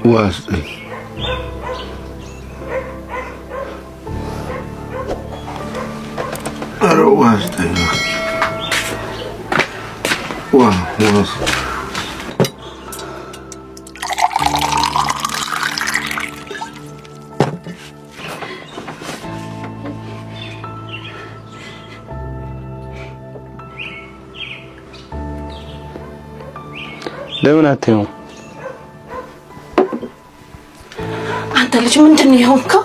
واسطي واسطي واسطي ለምን አትይው? አንተ ልጅ ምንድነው የሆንከው?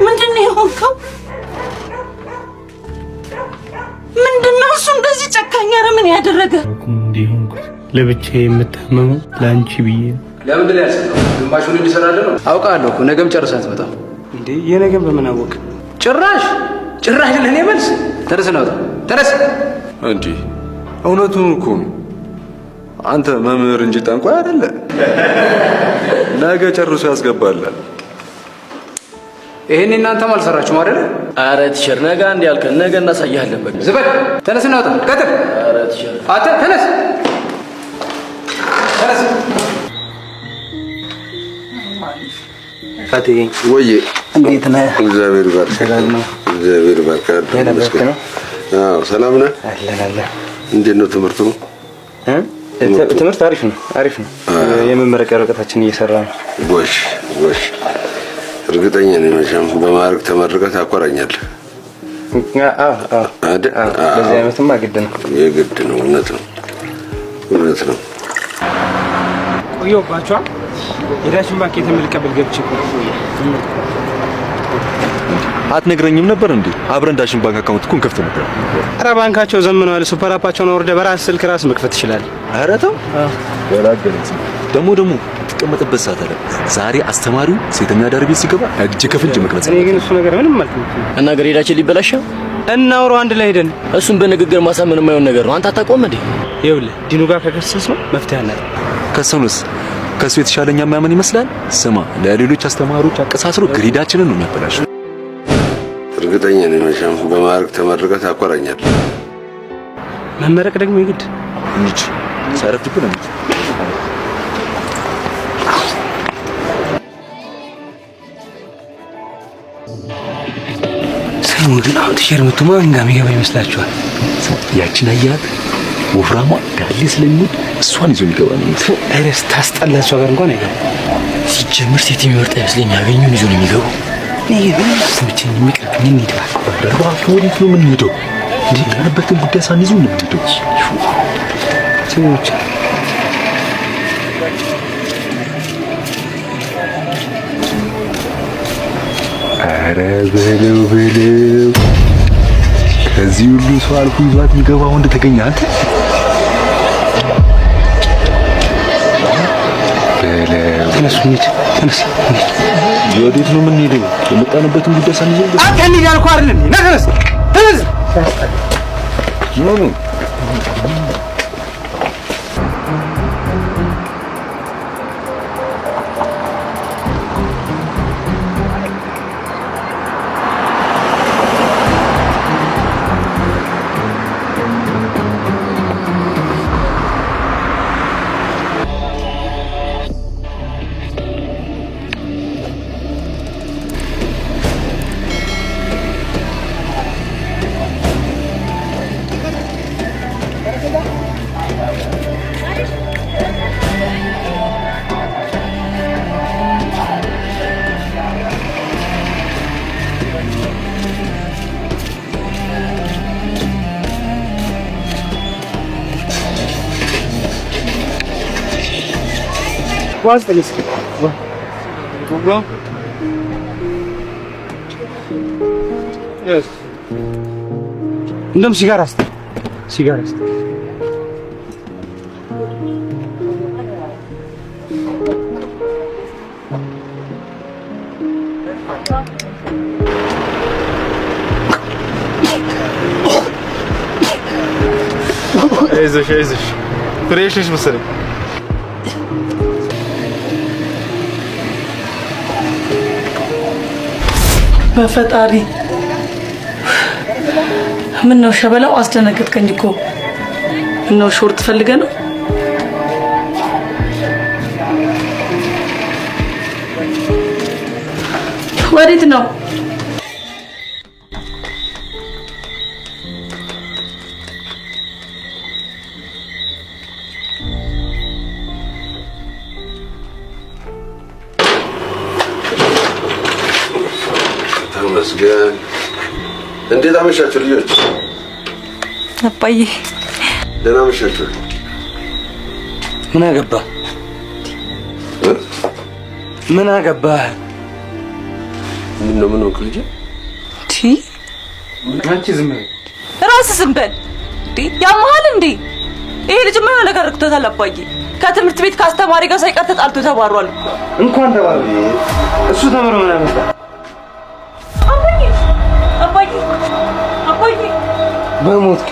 ምንድነው የሆንከው? ምንድነው እሱ እንደዚህ ጨካኝ? ኧረ ምን ያደረገ እንዲሆንኩ ለብቻዬ የምታመመው ለአንቺ ብዬ ነው። ለምን ያልሰው ግማሹን እንዲሰራልህ ነው። አውቃለሁ እኮ ነገም ጨርሰህ አትመጣም እንዴ? የነገም በምን አወቅ? ጭራሽ ለኔ መልስ። ተነስ ነው ተነስ። እንዴ እውነቱን እኮ ነው። አንተ መምህር እንጂ ጠንቋይ አይደለ። ነገ ጨርሶ ያስገባላል። ይሄን እናንተም አልሰራችሁም አይደል? ኧረ ቲቸር ነገ አንድ ያልከን ነገ እናሳያለን። በቃ ዝበል ተነስ ነው ቀጥል። ኧረ ቲቸር አንተ ተነስ ተነስ። ፋቴ ወይ እንዴት ነህ? እግዚአብሔር ይባርክ። ሰላም ነው? እግዚአብሔር ይባርክ። አዎ ሰላም ነህ? አለን። እንዴት ነው ትምህርቱ? ትምህርት አሪፍ ነው። የመመረቂያ ወረቀታችን እየሰራ ነው። ጎሽ እርግጠኛ ነኝ መቼም በማዕረግ ተመርቀህ ታኮራኛለህ። በዚህ ዓመትማ ግድ ነው። የግድ ነው። እውነት ነው። ቆየሁባችኋ። የዳሽን ባንክ የተመልቀበል ገብቼ አትነግረኝም ነበር እንዴ? አብረን ዳሽን ባንክ አካውንት እኮ እንከፍት ነበር። ኧረ ባንካቸው ዘመነዋል። ሱፐር አፓቸውን ወርደህ በራስህ ስልክ ራስህ መክፈት ትችላለህ። ኧረ ተው ገላገለኝ። ደግሞ ተቀመጥበት ሰዓት አለ። ዛሬ አስተማሪው ሴተኛ ዳር ቤት ሲገባ እጅ ከፍንጅ መቅረጽ። እኔ ግን እሱ ነገር ምንም አልኩኝ እና ግሬዳችን ሊበላሽ እናውራው አንድ ላይ ሄደን እሱን በንግግር ማሳመን የማይሆን ነገር ነው። አንተ አታውቀውም እንዴ? ይኸውልህ ዲኑ ጋር ከከሰስ ነው መፍትሄ አለ። ከሰውንስ ከሱ የተሻለኛ የሚያመን ይመስላል። ስማ ለሌሎች አስተማሪዎች አቀሳስሮ ግሬዳችንን ነው የሚያበላሽው። እርግጠኛ ነኝ መቼም በማዕረግ ተመርቀህ ታኮራኛለህ። መመረቅ ደግሞ ይግድ እንጂ ሳረፍድብህ ነው። ሰሙ ግን አሁን ቲሸርቱ ማን ጋር የሚገባ ይመስላችኋል? ያችን አያት ወፍራሟ ጋሊ ስለሚወድ እሷን ይዞ የሚገባ ነው። አይደስ ታስጠላቸው ጋር እንኳን አይገባ። ሲጀምር ሴት የሚወርጥ አይመስለኝ። ያገኙን ይዞ ነው የሚገባው። እኔ ግን አስተምቼኝ የሚቀርብኝ እንሂድ እባክህ። ወዴት ነው የምንሄደው? እንዴ ያለበትን ጉዳይ ሳንይዝ ነው የምንሄደው። ሰዎች ኧረ በለው ከዚህ ሁሉ ሰው አልፎ ይዟት የሚገባ ወንድ ተገኘ። አንተ ተነሱ እንሂድ። ወዴት ነው የምንሄደው? የመጣንበትን ጉዳይ ሳንይዝ አንተ እንሂድ አልኩህ አይደል እንዴ? ና ተነስ። ምን ዋዝ ተነስ። እንደውም ሲጋራ አይዞሽ ፍሬሽ ነሽ መሰለኝ። በፈጣሪ ምን ነው ሸበላው? አስደነገጥከኝ እኮ። ምን ነው ሾርት ፈልገህ ነው? ወዴት ነው? ተመስገን። እንዴት አመሻችሁ ልጆች? አባዬ ደህና አመሻችሁ። ምን አገባህ? ምን አገባህ? ምን ነው ልጅ? አንቺ ዝም በል። ራስህ ዝም በል። ያመሃል እንዴ? ይሄ ልጅ ምን ሆነ ነገር አድርጎታል አባዬ? ከትምህርት ቤት ከአስተማሪ ጋር ሳይቀር ተጣልቶ ተባሯል። እንኳን ተባለ። እሱ ተምሮ ምን አመጣ? አባዬ በሞት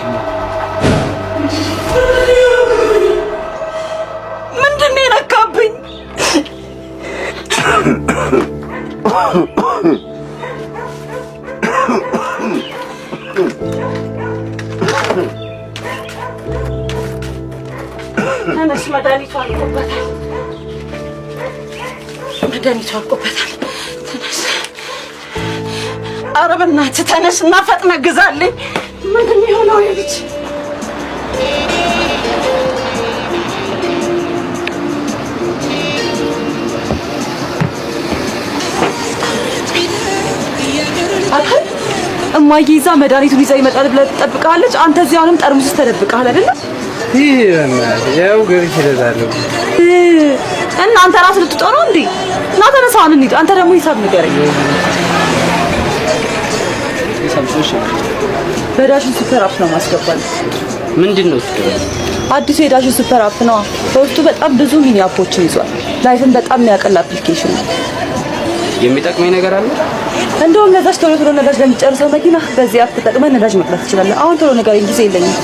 ምንድን ነው የነካብኝ? ተነስ፣ መድኃኒቱ አልቆበታል። ተነስ፣ ኧረ በእናትህ ተነስ እና ፈጥነህ ግዛልኝ። ምንድን ነው የሆነው ልጅ? እማዬ ይዛ መድኃኒቱን ይዛ ይመጣል ብለህ ትጠብቃለች። አንተ እዚህ አሁንም ጠርሙስ ውስጥ ተደብቀሃል አይደለ? ያው ገብቼ እሄዳለሁ። እናንተ ራስህ ልትወጣ ነው እንዴ? እና ተነሳ እንሂድ። አንተ ደግሞ ሂሳብ ንገረኝ። በዳሽን ሱፐር አፕ ነው ማስገባል። ምንድነው እሱ? አዲሱ የዳሽን ሱፐር አፕ ነው። በውስጡ በጣም ብዙ ሚኒ አፖችን ይዟል። ላይፍን በጣም የሚያቀል አፕሊኬሽን ነው። የሚጠቅመኝ ነገር አለ? እንደውም ነዳጅ ቶሎ ነዳጅ ለሚጨርሰው መኪና በዚህ አፕ ተጠቅመን ነዳጅ መቅዳት ትችላለህ። አሁን ቶሎ ንገረኝ፣ ጊዜ የለኝም።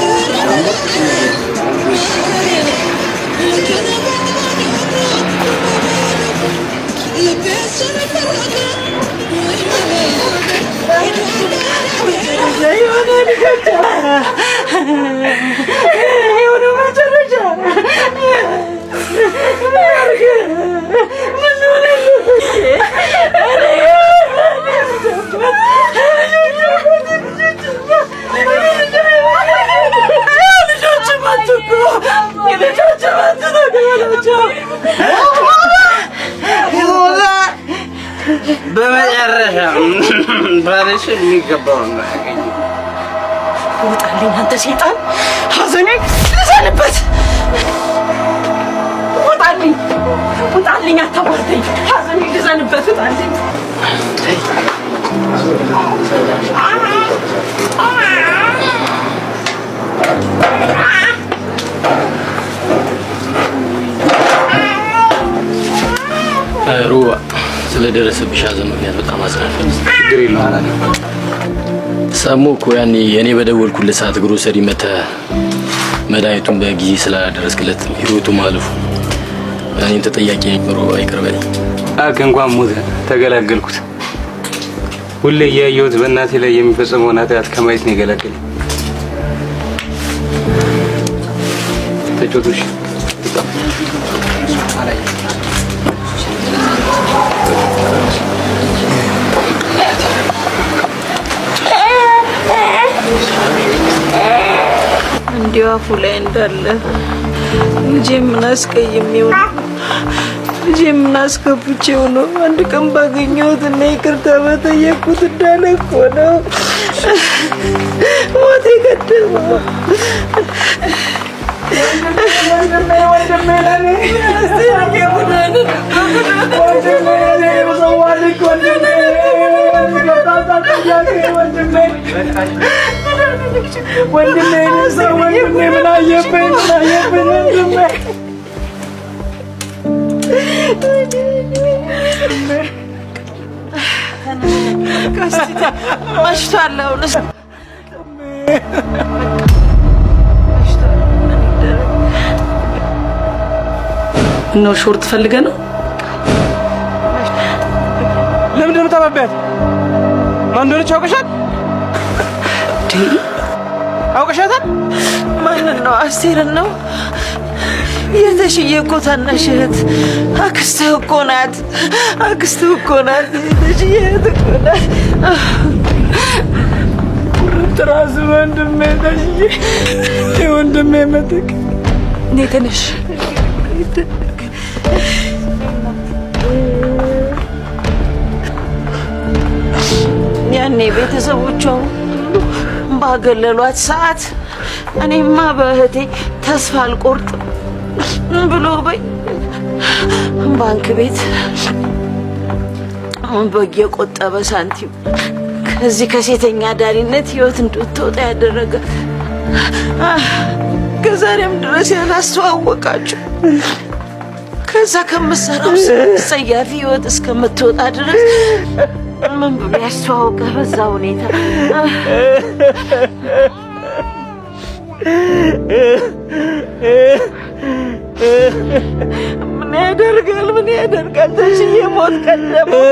በመጨረሻ ባለሽ የሚገባው ነው ያገኘ። ውጣልኝ አንተ ሰይጣን! ሐዘኔ ልዘንበት! ውጣልኝ አታዋርደኝ! ሐዘኔ ልዘንበት! ውጣልኝ! ሩዋ ስለደረሰብሽ ሐዘን ምክንያት በጣም አዝናለሁ። ችግር የለውም። ሰሙ እኮ ያኔ እኔ በደወልኩለት ሰዓት ግሮሰሪ መተህ መድኃኒቱን በጊዜ ስላላደረስክለት ህይወቱ ማለፉ እኔን ተጠያቂ ነኝ። ሩዋ ይቅር በለኝ። እንኳን ሞተ ተገላገልኩት። ሁሌ እያየሁት በእናቴ ላይ የሚፈጸመውን ኃጢአት ከማየት ነው የገላገለኝ። ተጫወቱሽ እንዲያው አፉ ላይ እንዳለ ልጄ ምን አስቀይሜው ነው? ልጄ ምን አስከብቼው ነው? አንድ ቀን ባገኘሁት እና ይቅርታ በጠየቅኩት እንዳለ እኮ ነው ሞት የቀደመው። መሽቷል አሁንስ ነው ሾርት ፈልገህ ነው? ለምንድን ነው የምታባቢያት? ማን እንደሆነች አውቀሻል? አውቀሻታል? ማንን ነው? አስቴርን ነው? የተሽዬ እኮ ታናሽ እህት አክስትህ እኮ ናት። አክስትህ እኮ ናት። የተሽዬ እህት እኮ ናት። ራስ ወንድሜ ተሽዬ የወንድሜ ምትክ ነይ ተነሽ። ያኔ ቤተሰቦቿ ባገለሏት ሰዓት እኔማ በእህቴ ተስፋ አልቆርጥም ብሎ ባንክ ቤት በየቆጠበ ሳንቲም ከዚህ ከሴተኛ ዳሪነት ህይወት እንድትወጣ ያደረገ ከዛሬም ድረስ ያላስተዋወቃችሁ ከዛ ከምትሰራው ሰያፊ ህይወት እስከምትወጣ ድረስ ምን ብሎ ያስተዋወቀ በዛ ሁኔታ ምን ያደርጋል ተሽዬ ሞት ቀደመው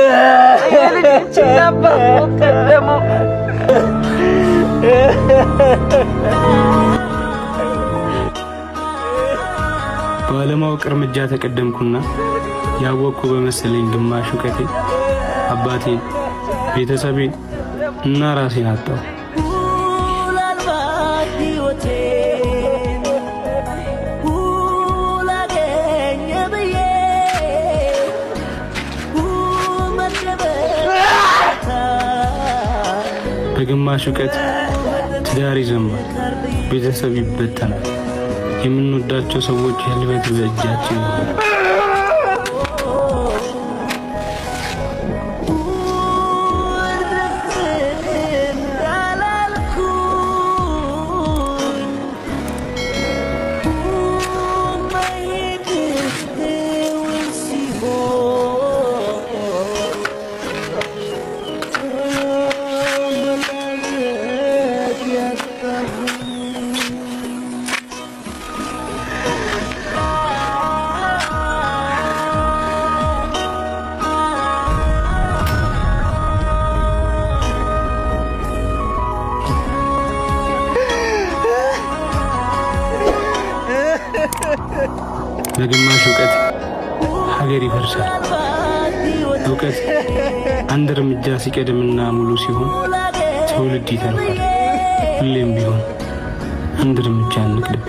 የልጆችን ነበር ሞት ቀደመው ባለማወቅ እርምጃ ተቀደምኩና ያወቅኩ በመሰለኝ ግማሽ እውቀቴ አባቴን ቤተሰቤን እና ራሴን አጣሁ። በግማሽ እውቀት ትዳር ይዘማል፣ ቤተሰብ ይበተናል፣ የምንወዳቸው ሰዎች ህልፈት በእጃችን ነው። በግማሽ እውቀት ሀገር ይፈርሳል። እውቀት አንድ እርምጃ ሲቀድምና ሙሉ ሲሆን ትውልድ ይተርፋል። ሁሌም ቢሆን አንድ እርምጃ እንቅደም።